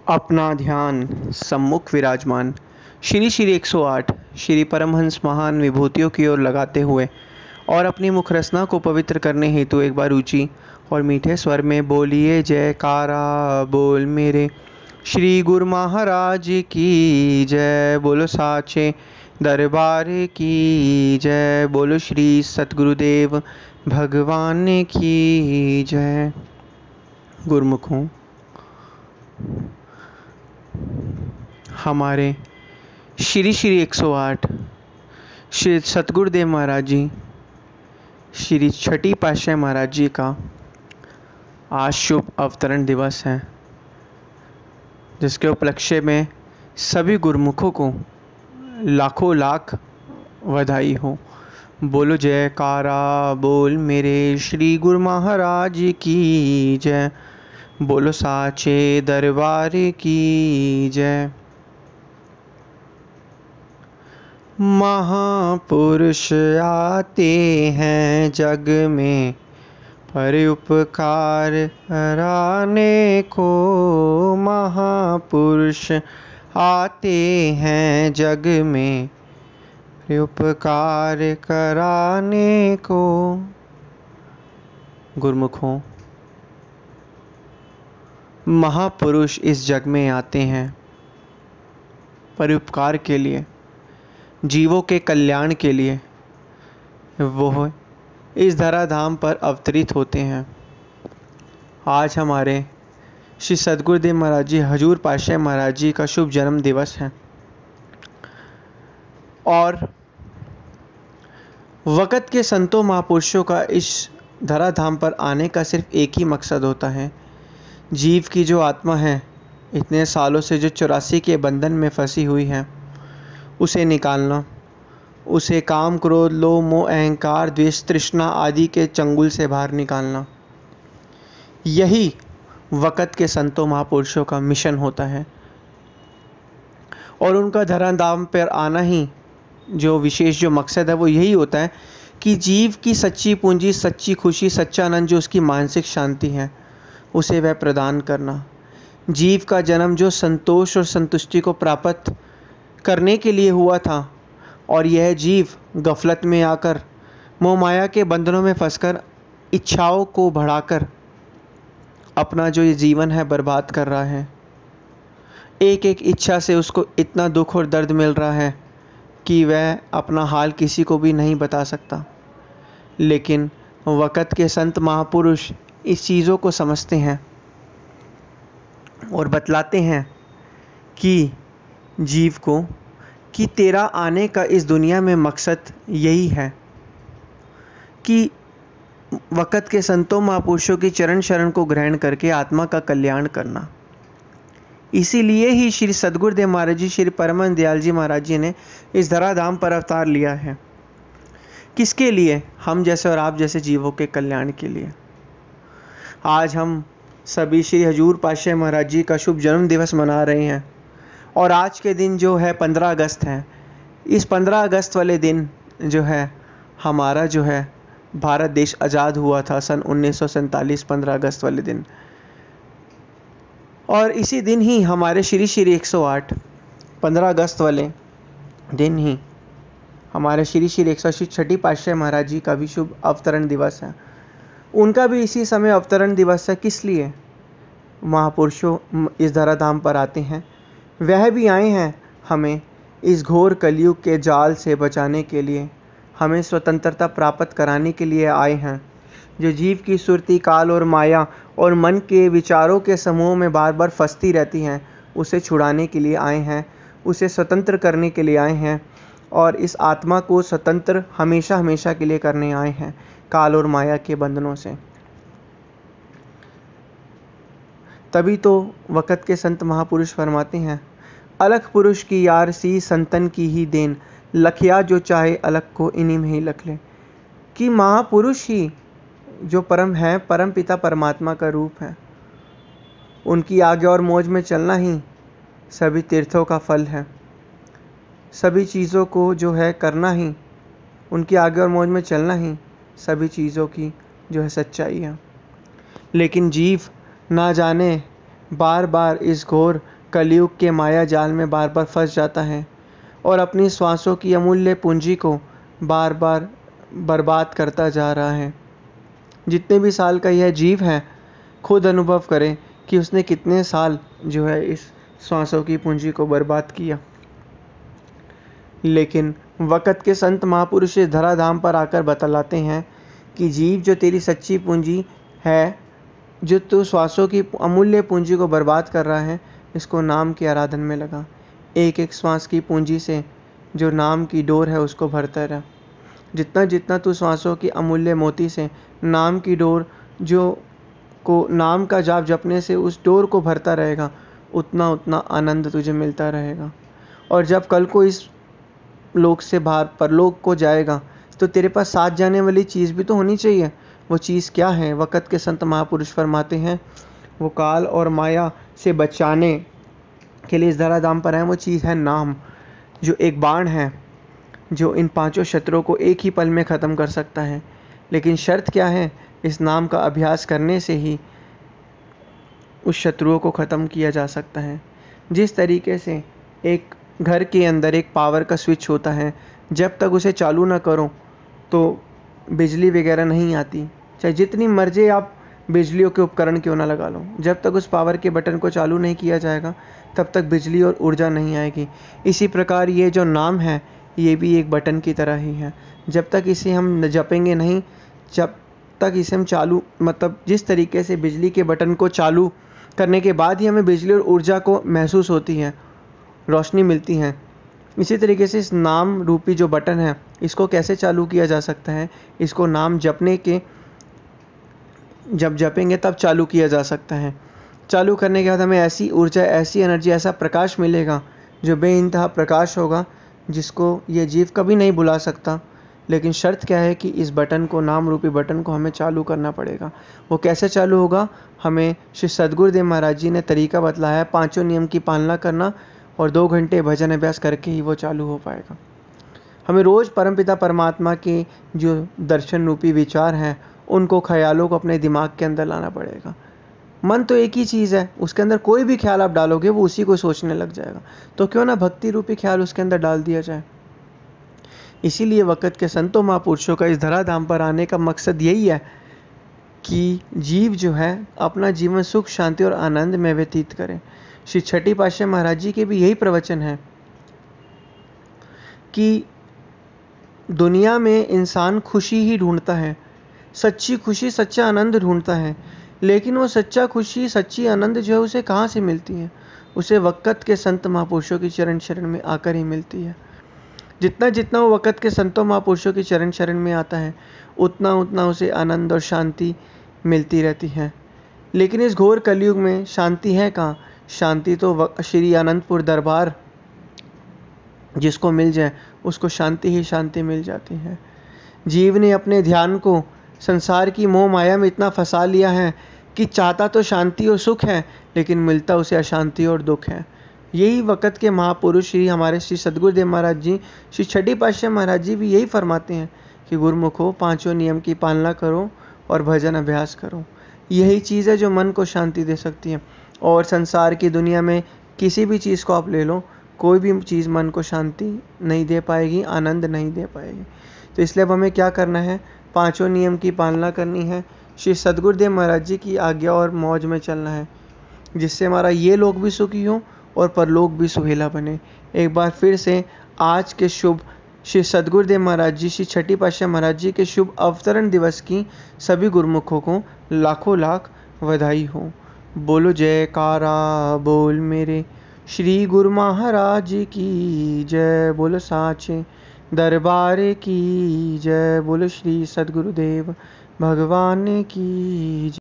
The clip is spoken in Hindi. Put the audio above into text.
अपना ध्यान सम्मुख विराजमान श्री श्री 108 श्री परमहंस महान विभूतियों की ओर लगाते हुए और अपनी मुखरसना को पवित्र करने हेतु एक बार ऊंची और मीठे स्वर में बोलिए जयकारा बोल मेरे श्री गुरु महाराज की जय। बोलो साचे दरबार की जय। बोलो श्री सतगुरुदेव भगवान की जय। गुरुमुखों, हमारे श्री श्री 108 श्री सतगुरुदेव महाराज जी, श्री छठी पातशाही महाराज जी का आज शुभ अवतरण दिवस है, जिसके उपलक्ष्य में सभी गुरुमुखों को लाखों लाख बधाई हो। बोलो जयकारा बोल मेरे श्री गुरु महाराज की जय। बोलो साचे दरबार की जय। महापुरुष आते हैं जग में परोपकार कराने को। महापुरुष आते हैं जग में परोपकार कराने को। गुरुमुखों, महापुरुष इस जग में आते हैं परोपकार के लिए, जीवों के कल्याण के लिए। वो इस धराधाम पर अवतरित होते हैं। आज हमारे श्री सतगुरुदेव महाराज जी हजूर पातशाही महाराज जी का शुभ जन्म दिवस है और वक़्त के संतों महापुरुषों का इस धराधाम पर आने का सिर्फ एक ही मकसद होता है, जीव की जो आत्मा है इतने सालों से जो 84 के बंधन में फंसी हुई है उसे निकालना, उसे काम क्रोध लोभ मोह अहंकार द्वेष तृष्णा आदि के चंगुल से बाहर निकालना। यही वक़्त के संतों महापुरुषों का मिशन होता है और उनका धराधाम पर आना ही जो विशेष जो मकसद है वो यही होता है कि जीव की सच्ची पूंजी, सच्ची खुशी, सच्चा आनंद जो उसकी मानसिक शांति है उसे वह प्रदान करना। जीव का जन्म जो संतोष और संतुष्टि को प्राप्त करने के लिए हुआ था और यह जीव गफलत में आकर मोह माया के बंधनों में फंसकर इच्छाओं को बढ़ाकर अपना जो ये जीवन है बर्बाद कर रहा है। एक एक इच्छा से उसको इतना दुख और दर्द मिल रहा है कि वह अपना हाल किसी को भी नहीं बता सकता। लेकिन वक़्त के संत महापुरुष इस चीज़ों को समझते हैं और बतलाते हैं कि जीव को कि तेरा आने का इस दुनिया में मकसद यही है कि वक़्त के संतों महापुरुषों की चरण शरण को ग्रहण करके आत्मा का कल्याण करना। इसीलिए ही श्री सतगुरुदेव महाराज जी, श्री परमहंस दयाल जी महाराज जी ने इस धराधाम पर अवतार लिया है। किसके लिए? हम जैसे और आप जैसे जीवों के कल्याण के लिए। आज हम सभी श्री हजूर पातशाही महाराज जी का शुभ जन्म दिवस मना रहे हैं और आज के दिन जो है 15 अगस्त है। इस 15 अगस्त वाले दिन जो है हमारा जो है भारत देश आज़ाद हुआ था सन 1947 15 अगस्त वाले दिन। और इसी दिन ही हमारे श्री श्री 108 15 अगस्त वाले दिन ही हमारे श्री श्री 108 छठी पातशाही महाराज जी का भी शुभ अवतरण दिवस है। उनका भी इसी समय अवतरण दिवस है। किस लिए? महापुरुषों इस धराधाम पर आते हैं, वह भी आए हैं हमें इस घोर कलयुग के जाल से बचाने के लिए, हमें स्वतंत्रता प्राप्त कराने के लिए आए हैं। जो जीव की सुरती काल और माया और मन के विचारों के समूह में बार बार फंसती रहती हैं, उसे छुड़ाने के लिए आए हैं, उसे स्वतंत्र करने के लिए आए हैं और इस आत्मा को स्वतंत्र हमेशा हमेशा के लिए करने आए हैं काल और माया के बंधनों से। तभी तो वक़्त के संत महापुरुष फरमाते हैं, अलख पुरुष की यार सी संतन की ही देन, लखिया जो चाहे अलख को इन्हीं में ही लख ले। कि महापुरुष ही जो परम है, परम पिता परमात्मा का रूप है, उनकी आज्ञा और मौज में चलना ही सभी तीर्थों का फल है। सभी चीज़ों को जो है करना ही, उनकी आज्ञा और मौज में चलना ही सभी चीज़ों की जो है सच्चाई है। लेकिन जीव ना जाने बार बार इस घोर कलयुग के माया जाल में बार बार फंस जाता है और अपनी श्वासों की अमूल्य पूंजी को बार बार बर्बाद करता जा रहा है। जितने भी साल का यह जीव है, खुद अनुभव करे कि उसने कितने साल जो है इस श्वासों की पूंजी को बर्बाद किया। लेकिन वक़्त के संत महापुरुष इस धराधाम पर आकर बतलाते हैं कि जीव, जो तेरी सच्ची पूंजी है, जो तू श्वासों की अमूल्य पूंजी को बर्बाद कर रहा है, इसको नाम की आराधन में लगा। एक एक श्वास की पूंजी से जो नाम की डोर है उसको भरता रहा। जितना जितना तू श्वासों की अमूल्य मोती से नाम की डोर को नाम का जाप जपने से उस डोर को भरता रहेगा, उतना उतना आनंद तुझे मिलता रहेगा। और जब कल को इस लोक से बाहर परलोक को जाएगा तो तेरे पास साथ जाने वाली चीज़ भी तो होनी चाहिए। वो चीज़ क्या है? वक़्त के संत महापुरुष फरमाते हैं, वो काल और माया से बचाने के लिए इस धराधाम पर है। वो चीज़ है नाम, जो एक बाण है जो इन पांचों शत्रुओं को एक ही पल में ख़त्म कर सकता है। लेकिन शर्त क्या है? इस नाम का अभ्यास करने से ही उस शत्रुओं को ख़त्म किया जा सकता है। जिस तरीके से एक घर के अंदर एक पावर का स्विच होता है, जब तक उसे चालू ना करो तो बिजली वगैरह नहीं आती। चाहे जितनी मर्जी आप बिजलियों के उपकरण क्यों ना लगा लो, जब तक उस पावर के बटन को चालू नहीं किया जाएगा तब तक बिजली और ऊर्जा नहीं आएगी। इसी प्रकार ये जो नाम है, ये भी एक बटन की तरह ही है। जब तक इसे हम जपेंगे नहीं, जब तक इसे हम चालू, मतलब जिस तरीके से बिजली के बटन को चालू करने के बाद ही हमें बिजली और ऊर्जा को महसूस होती है, रोशनी मिलती है, इसी तरीके से इस नाम रूपी जो बटन है, इसको कैसे चालू किया जा सकता है? इसको नाम जपने के, जब जपेंगे तब चालू किया जा सकता है। चालू करने के बाद हमें ऐसी ऊर्जा, ऐसी एनर्जी, ऐसा प्रकाश मिलेगा जो बेइंतहा प्रकाश होगा, जिसको ये जीव कभी नहीं बुला सकता। लेकिन शर्त क्या है कि इस बटन को, नाम रूपी बटन को हमें चालू करना पड़ेगा। वो कैसे चालू होगा? हमें श्री सद्गुरुदेव महाराज जी ने तरीका बतलाया है, 5 नियम की पालना करना और 2 घंटे भजन अभ्यास करके ही वो चालू हो पाएगा। हमें रोज़ परमपिता परमात्मा के जो दर्शन रूपी विचार हैं, उनको, ख्यालों को अपने दिमाग के अंदर लाना पड़ेगा। मन तो एक ही चीज़ है, उसके अंदर कोई भी ख्याल आप डालोगे वो उसी को सोचने लग जाएगा। तो क्यों ना भक्ति रूपी ख्याल उसके अंदर डाल दिया जाए। इसीलिए वक़्त के संतों महापुरुषों का इस धराधाम पर आने का मकसद यही है कि जीव जो है अपना जीवन सुख, शांति और आनंद में व्यतीत करे। श्री छठी पातशाही महाराज जी के भी यही प्रवचन है कि दुनिया में इंसान खुशी ही ढूंढता है, सच्ची खुशी, सच्चा आनंद ढूंढता है। लेकिन वो सच्चा खुशी, सच्ची आनंद जो है उसे कहाँ से मिलती है? उसे वक़्त के संत महापुरुषों की चरण शरण में आकर ही मिलती है। जितना जितना वो वक़्त के संतों महापुरुषों की चरण शरण में आता है, उतना उतना उसे आनंद और शांति मिलती रहती है। लेकिन इस घोर कलयुग में शांति है कहाँ? शांति तो श्री आनंदपुर दरबार जिसको मिल जाए उसको शांति ही शांति मिल जाती है। जीव ने अपने ध्यान को संसार की मोह माया में इतना फंसा लिया है कि चाहता तो शांति और सुख है, लेकिन मिलता उसे अशांति और दुख है। यही वक़्त के महापुरुष हमारे श्री सद्गुरुदेव महाराज जी, श्री छठी पातशाही महाराज जी भी यही फरमाते हैं कि गुरुमुखो, 5 नियम की पालना करो और भजन अभ्यास करो। यही चीज़ है जो मन को शांति दे सकती है। और संसार की दुनिया में किसी भी चीज़ को आप ले लो, कोई भी चीज़ मन को शांति नहीं दे पाएगी, आनंद नहीं दे पाएगी। तो इसलिए अब हमें क्या करना है? 5 नियम की पालना करनी है, श्री सद्गुरुदेव महाराज जी की आज्ञा और मौज में चलना है, जिससे हमारा ये लोक भी सुखी हो और परलोक भी सुहेला बने। एक बार फिर से आज के शुभ श्री सद्गुरुदेव महाराज जी, श्री छठी पातशाही महाराज जी के शुभ अवतरण दिवस की सभी गुरुमुखों को लाखों लाख बधाई हो। बोलो जयकारा बोल मेरे श्री गुरु महाराज की जय। बोलो साचे दरबार की जय। बोलो श्री सद्गुरुदेव भगवान की जय।